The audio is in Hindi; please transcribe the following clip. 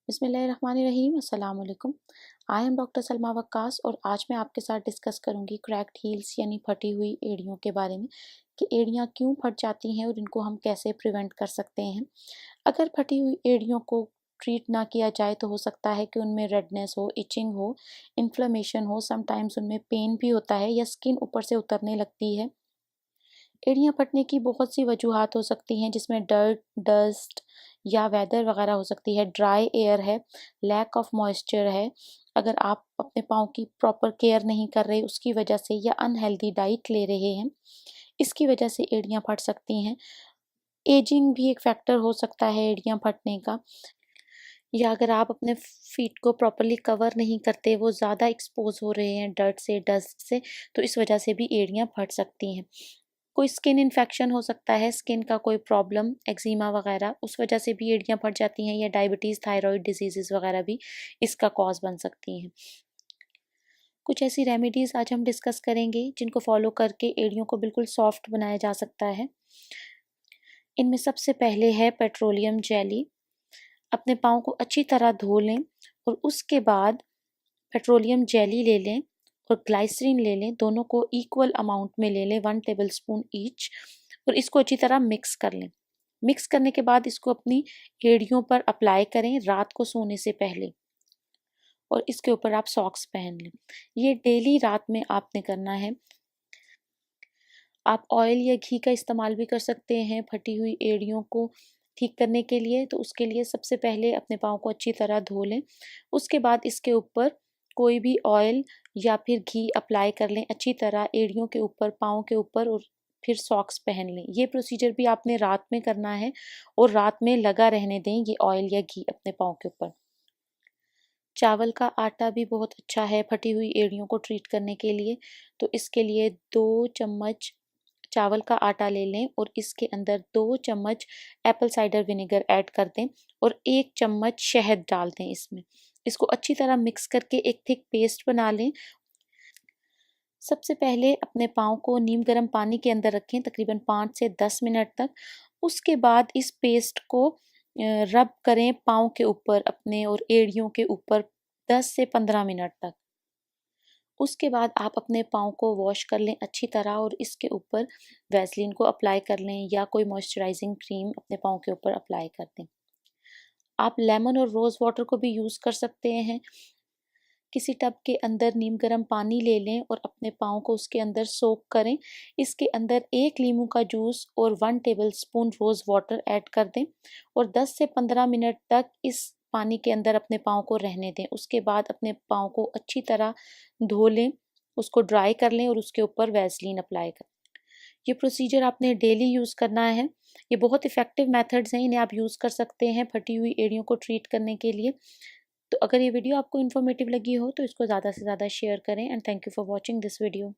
बिस्मिल्लाहिर्रहमानिर्रहीम अस्सलाम वालेकुम। आई एम डॉक्टर सलमा वक्कास और आज मैं आपके साथ डिस्कस करूंगी क्रैक्ड हील्स यानी फटी हुई एड़ियों के बारे में कि एड़ियां क्यों फट जाती हैं और इनको हम कैसे प्रिवेंट कर सकते हैं। अगर फटी हुई एड़ियों को ट्रीट ना किया जाए तो हो सकता है कि उनमें रेडनेस हो, इचिंग हो, इन्फ्लेमेशन हो, समटाइम्स उनमें पेन भी होता है या स्किन ऊपर से उतरने लगती है। एड़ियाँ फटने की बहुत सी वजूहात हो सकती हैं जिसमें डर्ट, डस्ट या वेदर वगैरह हो सकती है, ड्राई एयर है, लैक ऑफ मॉइस्चर है, अगर आप अपने पाँव की प्रॉपर केयर नहीं कर रहे उसकी वजह से या अनहेल्दी डाइट ले रहे हैं, इसकी वजह से एड़ियाँ फट सकती हैं। एजिंग भी एक फैक्टर हो सकता है एड़ियाँ फटने का, या अगर आप अपने फीट को प्रॉपर्ली कवर नहीं करते, वो ज़्यादा एक्सपोज हो रहे हैं डर्ट से, डस्ट से, तो इस वजह से भी एड़ियाँ फट सकती हैं। कोई स्किन इन्फेक्शन हो सकता है, स्किन का कोई प्रॉब्लम, एक्जिमा वगैरह, उस वजह से भी एड़ियाँ फट जाती हैं, या डायबिटीज़, थायराइड डिजीज़ वगैरह भी इसका कॉज बन सकती हैं। कुछ ऐसी रेमेडीज़ आज हम डिस्कस करेंगे जिनको फॉलो करके एड़ियों को बिल्कुल सॉफ्ट बनाया जा सकता है। इनमें सबसे पहले है पेट्रोलियम जेली। अपने पाँव को अच्छी तरह धो लें और उसके बाद पेट्रोलियम जेली ले लें और ग्लाइसरीन ले लें, दोनों को इक्वल अमाउंट में ले लें, 1 टेबलस्पून ईच, और इसको अच्छी तरह मिक्स कर लें। मिक्स करने के बाद इसको अपनी एड़ियों पर अप्लाई करें रात को सोने से पहले, और इसके ऊपर आप सॉक्स पहन लें। ये डेली रात में आपने करना है। आप ऑयल या घी का इस्तेमाल भी कर सकते हैं फटी हुई एड़ियों को ठीक करने के लिए। तो उसके लिए सबसे पहले अपने पाँव को अच्छी तरह धो लें, उसके बाद इसके ऊपर कोई भी ऑयल या फिर घी अप्लाई कर लें अच्छी तरह एड़ियों के ऊपर, पाँव के ऊपर, और फिर सॉक्स पहन लें। ये प्रोसीजर भी आपने रात में करना है और रात में लगा रहने दें ये ऑयल या घी अपने पाँव के ऊपर। चावल का आटा भी बहुत अच्छा है फटी हुई एड़ियों को ट्रीट करने के लिए। तो इसके लिए 2 चम्मच चावल का आटा ले लें और इसके अंदर 2 चम्मच एप्पल साइडर विनेगर ऐड कर दें और 1 चम्मच शहद डाल दें इसमें। इसको अच्छी तरह मिक्स करके एक थिक पेस्ट बना लें। सबसे पहले अपने पाँव को नीम गर्म पानी के अंदर रखें तकरीबन 5 से 10 मिनट तक। उसके बाद इस पेस्ट को रब करें पाँव के ऊपर अपने और एड़ियों के ऊपर 10 से 15 मिनट तक। उसके बाद आप अपने पाँव को वॉश कर लें अच्छी तरह और इसके ऊपर वैसलीन को अप्लाई कर लें या कोई मॉइस्चराइजिंग क्रीम अपने पाँव के ऊपर अप्लाई कर दें। आप लेमन और रोज़ वाटर को भी यूज़ कर सकते हैं। किसी टब के अंदर नीम गर्म पानी ले लें और अपने पाँव को उसके अंदर सोक करें। इसके अंदर 1 नींबू का जूस और 1 टेबलस्पून रोज़ वाटर ऐड कर दें और 10 से 15 मिनट तक इस पानी के अंदर अपने पाँव को रहने दें। उसके बाद अपने पाँव को अच्छी तरह धो लें, उसको ड्राई कर लें और उसके ऊपर वैसलीन अप्लाई करें। ये प्रोसीजर आपने डेली यूज़ करना है। ये बहुत इफ़ेक्टिव मेथड्स हैं, इन्हें आप यूज़ कर सकते हैं फटी हुई एड़ियों को ट्रीट करने के लिए। तो अगर ये वीडियो आपको इन्फॉर्मेटिव लगी हो तो इसको ज़्यादा से ज़्यादा शेयर करें, and thank you for watching this video.